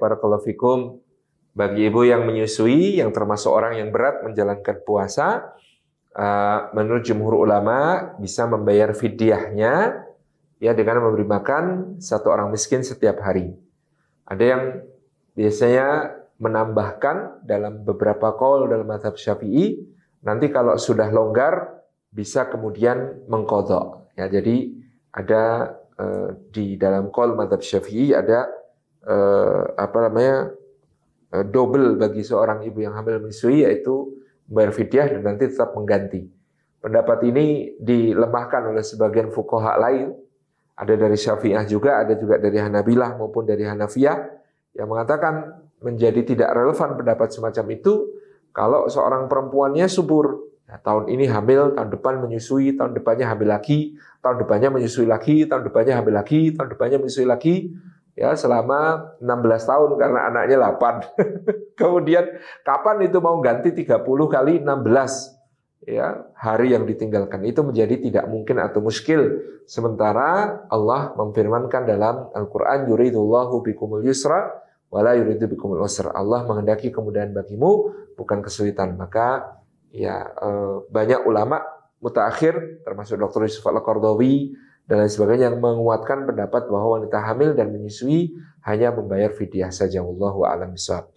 barakallahu fikum, bagi ibu yang menyusui, yang termasuk orang yang berat menjalankan puasa, menurut jumhur ulama bisa membayar fidyahnya ya dengan memberi makan satu orang miskin setiap hari. Ada yang biasanya menambahkan dalam beberapa qaul dalam mazhab Syafi'i, nanti kalau sudah longgar bisa kemudian mengqadha. Ya, jadi ada di dalam qaul mazhab Syafi'i ada double bagi seorang ibu yang hamil menyusui, yaitu membayar fidyah dan nanti tetap mengganti. Pendapat ini dilemahkan oleh sebagian fuqaha lain. Ada dari Syafi'ah juga, ada juga dari Hanabilah maupun dari Hanafiyah yang mengatakan menjadi tidak relevan pendapat semacam itu kalau seorang perempuannya subur. Nah, tahun ini hamil, tahun depan menyusui, tahun depannya hamil lagi, tahun depannya menyusui lagi, tahun depannya hamil lagi, tahun depannya menyusui lagi, ya selama 16 tahun karena anaknya 8. Kemudian kapan itu mau ganti 30 kali 16? Ya, hari yang ditinggalkan itu menjadi tidak mungkin atau muskil. Sementara Allah memfirmankan dalam Al-Quran, yuridullahu bikumul yusra wala yuridu bikumul usra. Allah menghendaki kemudahan bagimu, bukan kesulitan. Maka ya banyak ulama mutaakhir termasuk Dr. Yusuf Al-Qardawi dan lain sebagainya yang menguatkan pendapat bahwa wanita hamil dan menyusui hanya membayar fidyah saja. Wallahu a'lam bishawab.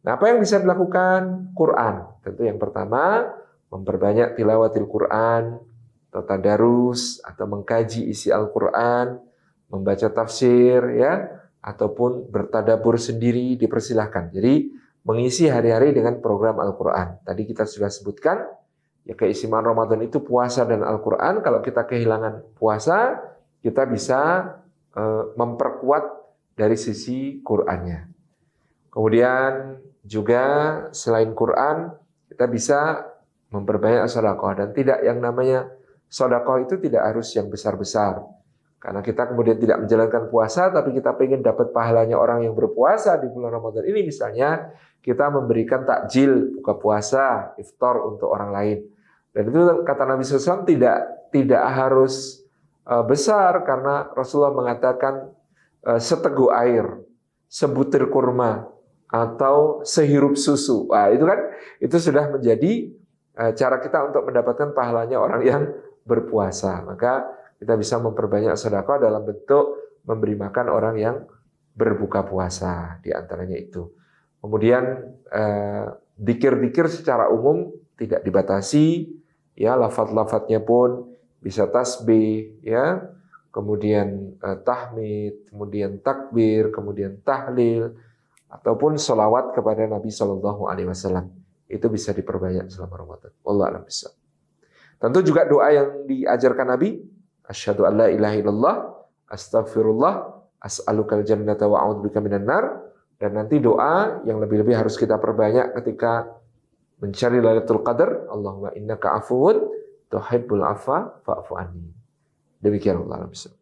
Nah, apa yang bisa dilakukan? Quran. Tentu yang pertama memperbanyak tilawatil Quran, atau tadarus, atau mengkaji isi Al-Quran, membaca tafsir, ya, ataupun bertadabur sendiri dipersilahkan. Jadi mengisi hari-hari dengan program Al-Quran. Tadi kita sudah sebutkan, ya keistimewaan Ramadan itu puasa dan Al-Quran. Kalau kita kehilangan puasa, kita bisa memperkuat dari sisi Qurannya. Kemudian juga selain Quran, kita bisa memperbanyak sedekah, dan tidak yang namanya sedekah itu tidak harus yang besar-besar. Karena kita kemudian tidak menjalankan puasa, tapi kita pengen dapat pahalanya orang yang berpuasa di bulan Ramadan ini, misalnya kita memberikan takjil buka puasa, iftar untuk orang lain. Dan itu kata Nabi SAW tidak harus besar, karena Rasulullah mengatakan seteguk air, sebutir kurma, atau sehirup susu. Wah, itu kan itu sudah menjadi cara kita untuk mendapatkan pahalanya orang yang berpuasa. Maka kita bisa memperbanyak sedekah dalam bentuk memberi makan orang yang berbuka puasa, di antaranya itu. Kemudian dzikir-dzikir secara umum tidak dibatasi, ya, lafaz-lafaznya pun bisa tasbih, ya, kemudian tahmid, kemudian takbir, kemudian tahlil, ataupun sholawat kepada Nabi SAW. Itu bisa diperbanyak selama Ramadan. Wallahu a'lam bishawab. Tentu juga doa yang diajarkan Nabi, asyhadu an la ilaha illallah, astaghfirullah, as'alukal jannata wa a'udzubika minan nar. Dan nanti doa yang lebih-lebih harus kita perbanyak ketika mencari Lailatul Qadar, Allahumma innaka afuwun tuhibbul afwa fa'fu anni. Demikian, wallahu a'lam bishawab.